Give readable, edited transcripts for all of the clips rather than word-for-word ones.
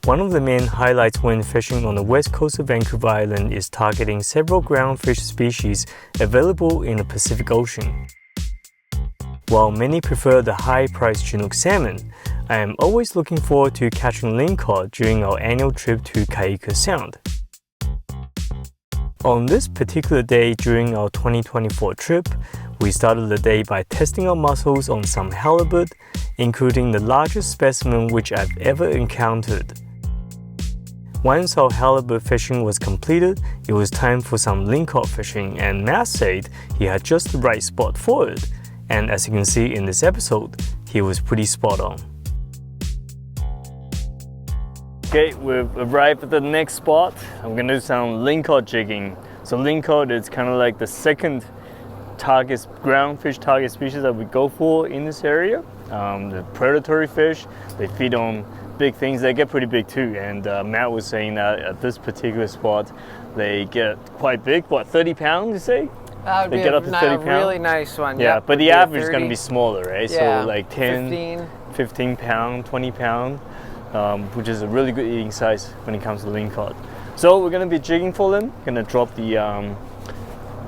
One of the main highlights when fishing on the west coast of Vancouver Island is targeting several groundfish species available in the Pacific Ocean. While many prefer the high-priced Chinook salmon, I am always looking forward to catching lingcod during our annual trip to Kaika Sound. On this particular day during our 2024 trip, we started the day by testing our muscles on some halibut, including the largest specimen which I've ever encountered. Once our halibut fishing was completed, it was time for some lingcod fishing, and Matt said he had just the right spot for it. And as you can see in this episode, he was pretty spot on. Okay, we've arrived at the next spot. I'm gonna do some lingcod jigging. So lingcod is kind of like the second groundfish target species that we go for in this area. The predatory fish, they feed on big things. They get pretty big too, and Matt was saying that at this particular spot they get quite big. What, 30 pounds you say? That would they be get up to 30 pounds? Really nice one. Yeah, yep, but the average is going to be smaller, right? Yeah, so like 10, 15 pound, 20 pound, which is a really good eating size when it comes to lingcod. So we're going to be jigging for them. Going to drop the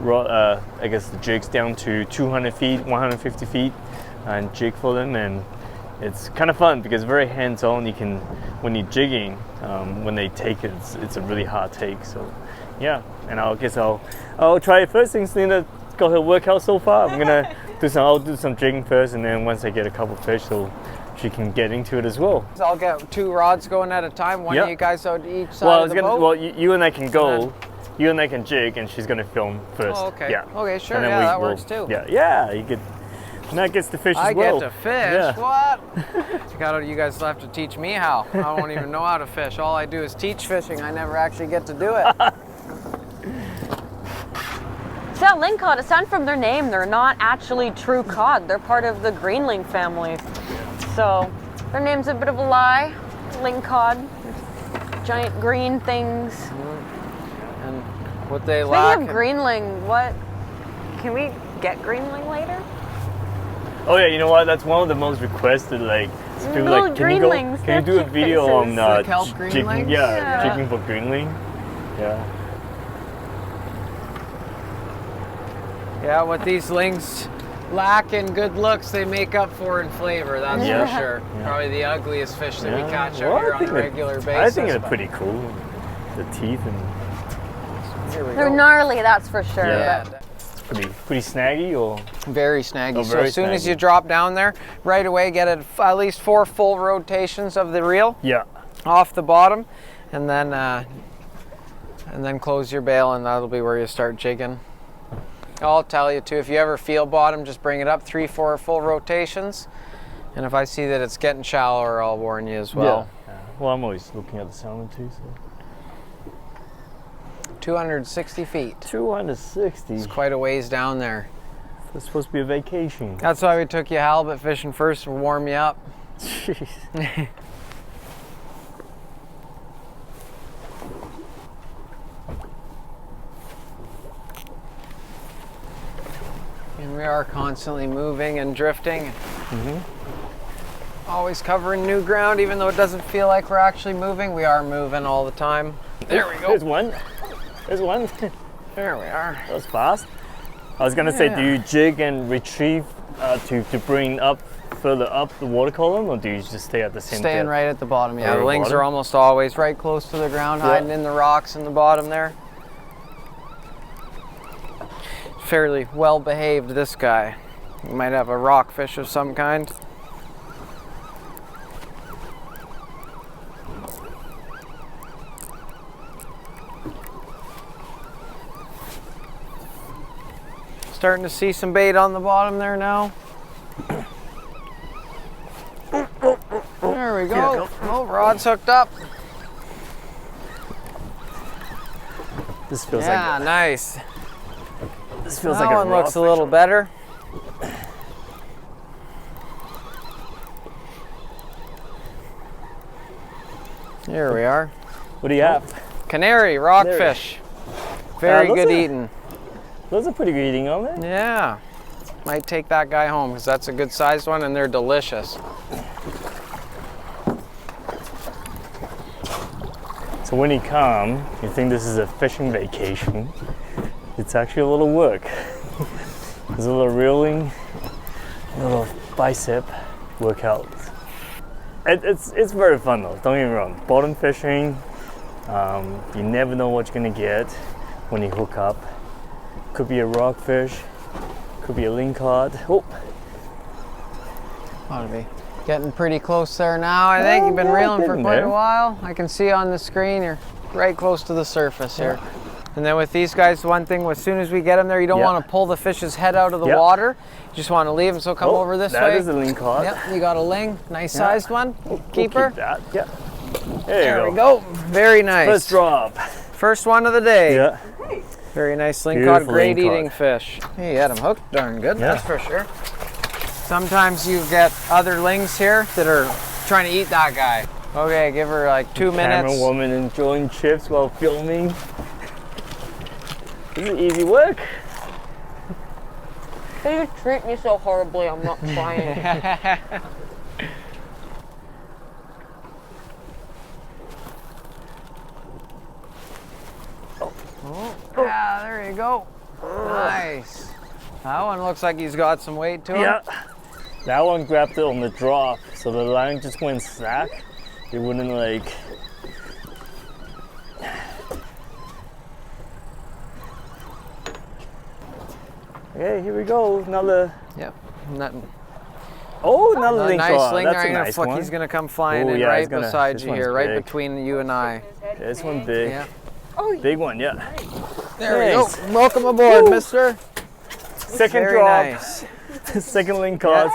the jigs down to 200 feet, 150 feet, and jig for them. And it's kind of fun because it's very hands-on. You can, when you're jigging, when they take it, it's a really hard take. So yeah, and I'll try it first. Things Linda got her workout so far. I'll do some jigging first, and then once I get a couple of fish, so she can get into it as well. So I'll get 2 rods going at a time. One of you guys out each side of the boat. Well, you and I can go. You and I can jig, and she's gonna film first. Oh, okay. Yeah. Okay, sure. Yeah, that works too. Yeah. You get. Matt gets to fish as well. I get to fish? Yeah. What? You guys will have to teach me how. I don't even know how to fish. All I do is teach fishing. I never actually get to do it. So lingcod, aside from their name, they're not actually true cod. They're part of the greenling family. So their name's a bit of a lie. Lingcod, giant green things. And what they lack. Speaking of greenling, can we get greenling later? Oh yeah, you know what? That's one of the most requested. Like, people like, can you do a video on jigging? Jigging for greenling. Yeah. Yeah, what these lings lack in good looks, they make up for in flavor. That's for sure. Yeah. Probably the ugliest fish that we catch out here on a regular basis. I think it's pretty cool. The teeth and. They're gnarly, that's for sure. Yeah. Pretty snaggy, or? Very snaggy. So as soon as you drop down there, right away get at least 4 full rotations of the reel. Yeah. Off the bottom, and then close your bail, and that'll be where you start jigging. I'll tell you too, if you ever feel bottom, just bring it up 3-4 full rotations, and if I see that it's getting shallower, I'll warn you as well. Yeah. Well, I'm always looking at the salmon too. So. 260 feet. 260. It's quite a ways down there. It's supposed to be a vacation. That's why we took you halibut fishing first to warm you up. Jeez. And we are constantly moving and drifting. Always covering new ground, even though it doesn't feel like we're actually moving. We are moving all the time. There we go. There's one. There we are. That was fast. I was gonna say, do you jig and retrieve to bring further up the water column, or do you just stay at the same Staying depth? right at the bottom, yeah. The lings are almost always right close to the ground, hiding in the rocks in the bottom there. Fairly well behaved, this guy. You might have a rockfish of some kind. Starting to see some bait on the bottom there now. There we go. Oh, rod's hooked up. This feels nice. This feels that like one looks a little better. Here we are. What do you have? Canary rockfish. Very good eating. Those are pretty good eating, aren't they? Yeah. Might take that guy home because that's a good sized one and they're delicious. So when you come, you think this is a fishing vacation. It's actually a little work. There's a little reeling, a little bicep workout. It's very fun though, don't get me wrong. Bottom fishing, you never know what you're gonna get when you hook up. Could be a rockfish, could be a lingcod. Oh. Ought to be getting pretty close there now. I think you've been reeling for quite a while. I can see on the screen you're right close to the surface here. And then with these guys, one thing, as soon as we get them there, you don't want to pull the fish's head out of the water. You just want to leave them, so come over this way. That is a lingcod. Yep, you got a ling, nice sized one. Keeper. Keep that. Yeah. There we go. Very nice. First drop. First one of the day. Yeah. Very nice lingcod, great lingcod. eating fish. He had him hooked darn good, that's for sure. Sometimes you get other lings here that are trying to eat that guy. Okay, give her like 2 minutes. Camera woman enjoying chips while filming. This is easy work. They just treat me so horribly, I'm not trying. Yeah, there you go. Nice. That one looks like he's got some weight to him. Yeah. That one grabbed it on the drop, so the line just went slack. It wouldn't like. Okay, here we go. Another. Yep. Nothing. Oh, another lingcod. Nice ling. That's a nice one. He's gonna come flying Oh, in yeah, right he's gonna- beside this you one's here, right big. between you and I. This one big. Yeah. Big one, yeah. There we go. Welcome aboard, mister. Second Very drop. nice. Second lingcod.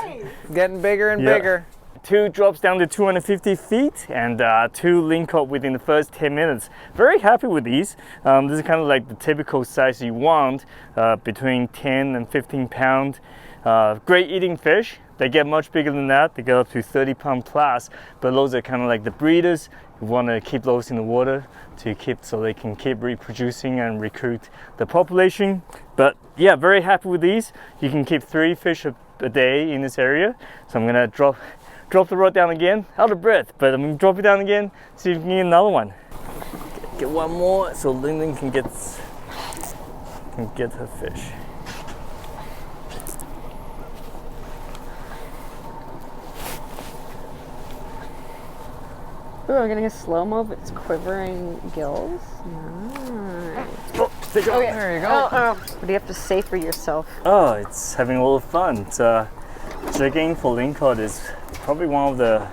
Getting bigger and bigger. 2 drops down to 250 feet and 2 lingcod within the first 10 minutes. Very happy with these. This is kind of like the typical size you want, between 10 and 15 pound. Great eating fish. They get much bigger than that. They get up to 30 pound plus, but those are kind of like the breeders. You want to keep those in the water to keep, so they can keep reproducing and recruit the population. But yeah, very happy with these. You can keep 3 fish a day in this area. So I'm gonna drop the rod down again, out of breath, but I'm gonna drop it down again, see if we can get another one. Get one more so Lyndon can get her fish. Ooh, we're getting a slow-mo of its quivering gills. Nice. Oh, take it. Okay. There you go. What do you have to say for yourself? Oh, it's having a lot of fun. It's, jigging for lingcod is probably one of the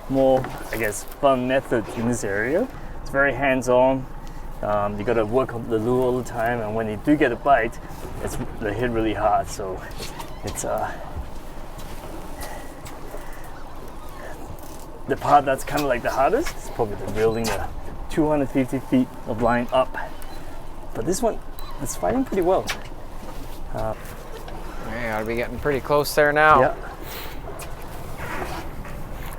more, I guess, fun methods in this area. It's very hands-on. You got to work on the lure all the time, and when you do get a bite, they hit really hard. So it's the part that's kind of like the hardest is probably the reeling the 250 feet of line up. But this one is fighting pretty well. You gotta be getting pretty close there now. Yeah.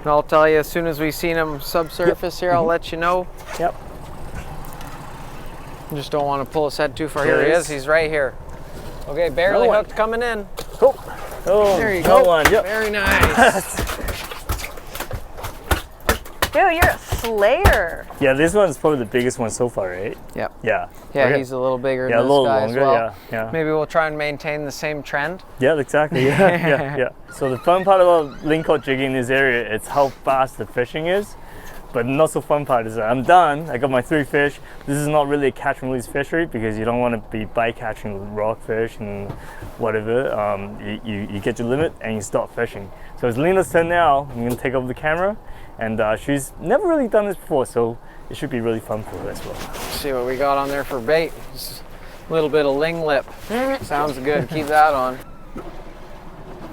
And I'll tell you as soon as we've seen him subsurface here, I'll let you know. Yep. Just don't want to pull his head too far. Here he is. He's right here. Okay, barely hooked coming in. Oh, There you go. One. Yep. Very nice. Dude, you're a slayer. Yeah, this one's probably the biggest one so far, right? Yep. Yeah. Yeah, Okay. he's a little bigger Yeah, a than this little guy longer. as well. Yeah. Maybe we'll try and maintain the same trend. Yeah, exactly. Yeah. So the fun part about lingcod jigging in this area is how fast the fishing is. But not so fun part is that I'm done. I got my 3 fish. This is not really a catch and release fishery because you don't want to be bite catching rockfish and whatever. You get your limit and you stop fishing. So it's Lena's turn now. I'm gonna take over the camera, and she's never really done this before, so it should be really fun for her as well. Let's see what we got on there for bait. Just a little bit of ling lip. Sounds good. Keep that on.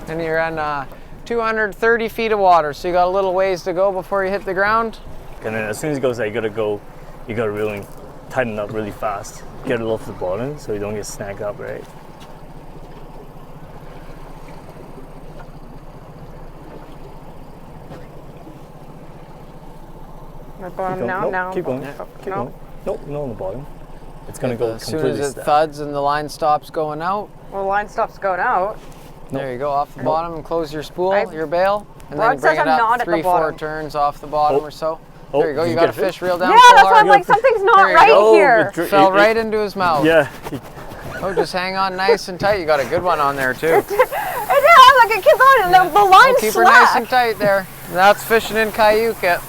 And you're on 230 feet of water, so you got a little ways to go before you hit the ground. And then as soon as it goes there, you gotta really tighten up really fast. Get it off the bottom so you don't get snagged up, right? My bottom now. Keep going. Keep going. Nope, not on the bottom. It's gonna go As soon completely as it stuck. thuds and the line stops going out, Well, the line stops going out. there you go, off the bottom and close your spool, your bail, and Rod then bring says it I'm not up at the 3-4 bottom. turns off the bottom or so. There you go. You got a fish reel down. Yeah, that's why I'm like, something's not right here. Fell right into his mouth. Yeah. Oh, just hang on nice and tight. You got a good one on there too. It did. I'm like, it kept on. The line keep her nice and tight there. That's fishing in Cayuga.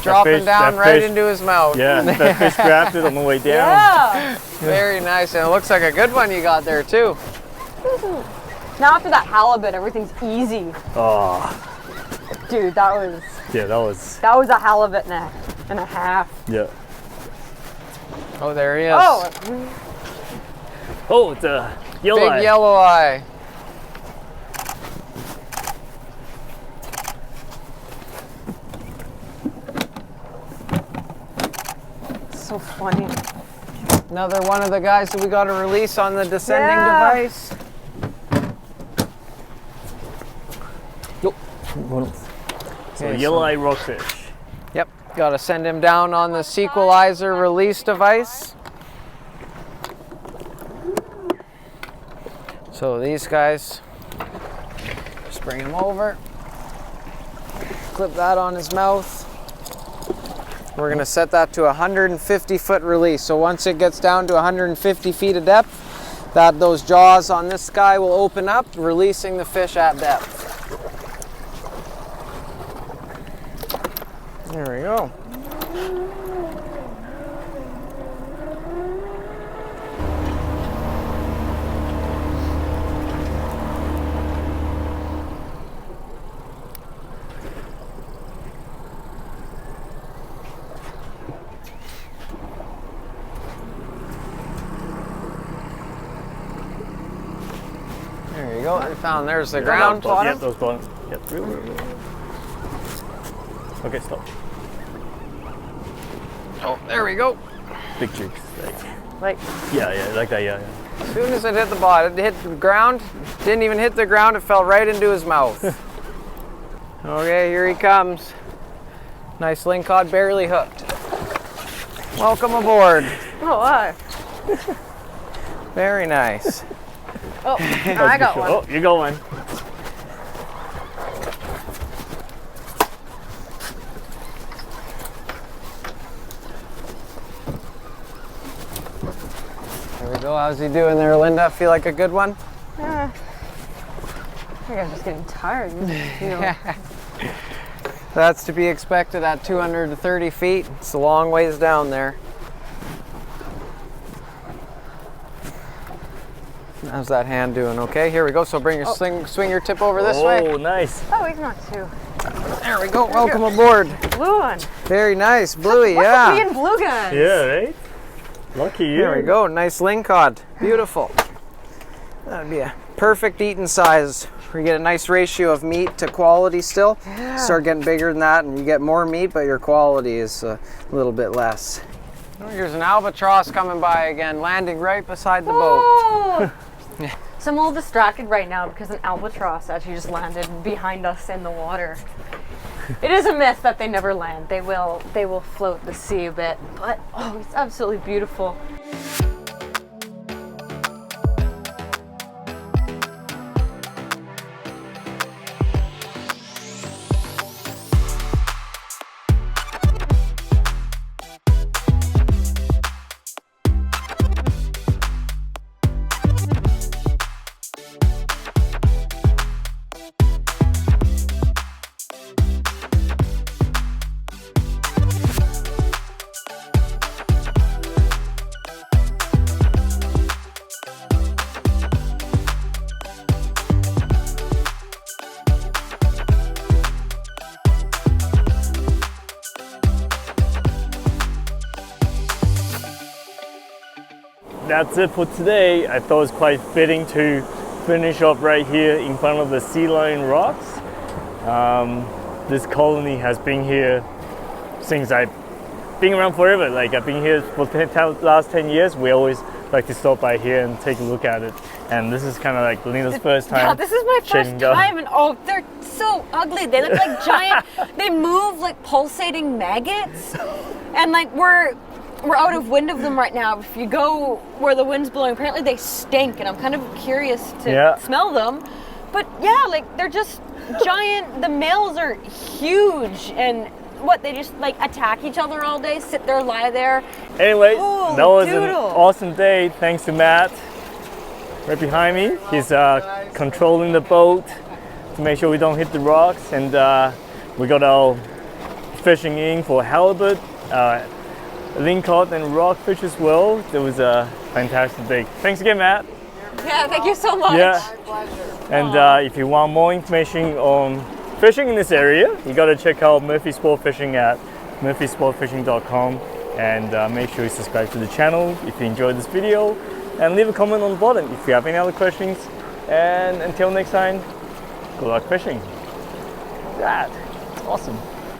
Dropping down right into his mouth. Yeah, that fish grabbed it on the way down. Yeah. Very nice, and it looks like a good one you got there too. Now after that halibut, everything's easy. Oh. Dude, that was. Yeah, that was a halibut and a half. Yeah. Oh, there he is. Oh, it's a yellow eye. Big yellow eye. So funny. Another one of the guys that we got to release on the descending device. So yellow eye rockfish. Yep, got to send him down on the sequelizer release device. So these guys, just bring him over, clip that on his mouth. We're gonna set that to 150-foot release. So once it gets down to 150 feet of depth, those jaws on this guy will open up, releasing the fish at depth. There we go. There you go. I found there's the ground bottom. Yep, those bottom. Yep. Okay, stop. Oh, there we go. Big jigs. Like. Yeah, like that. Yeah. As soon as it hit the bottom, it hit the ground. Didn't even hit the ground. It fell right into his mouth. Okay, here he comes. Nice lingcod, barely hooked. Welcome aboard. Oh, hi. Very nice. Oh, I got one. Oh, you got one. There we go. How's he doing there, Linda? Feel like a good one? I think I'm just getting tired. You know. That's to be expected at 230 feet. It's a long ways down there. How's that hand doing? Okay, here we go. So bring your swing your tip over this way. Oh, nice. Oh, he's not too. There we go. Welcome aboard. Blue one. Very nice. Bluey, What's yeah. with me and blue guns? Yeah, right? Lucky you. There we go. Nice lingcod. Beautiful. That'd be a perfect eating size. You get a nice ratio of meat to quality still. Yeah. Start getting bigger than that and you get more meat, but your quality is a little bit less. Oh, here's an albatross coming by again, landing right beside the boat. So I'm a little distracted right now because an albatross actually just landed behind us in the water. It is a myth that they never land. They will float the sea a bit, but oh, it's absolutely beautiful. That's it for today. I thought it was quite fitting to finish up right here in front of the Sea Lion Rocks. This colony has been here since I've been around forever. Like I've been here for the last 10 years. We always like to stop by here and take a look at it. And this is kind of like Linda's first time. Yeah, this is my first time, and oh, they're so ugly. They look like giant. They move like pulsating maggots, and like we're out of wind of them right now. If you go where the wind's blowing, apparently they stink, and I'm kind of curious to smell them. But yeah, like they're just giant. The males are huge, and what, they just like attack each other all day, sit there, lie there? Anyway, Oh, that was an doodle. awesome day. Thanks to Matt right behind me. He's controlling the boat to make sure we don't hit the rocks, and we got our fishing in for halibut, lingcod, and rockfish as well. It was a fantastic day. Thanks again, Matt. Yeah, thank you so much. Yeah. And if you want more information on fishing in this area, you got to check out Murphy Sport Fishing at murphysportfishing.com, and make sure you subscribe to the channel if you enjoyed this video, and leave a comment on the bottom if you have any other questions. And until next time, good luck fishing. That awesome.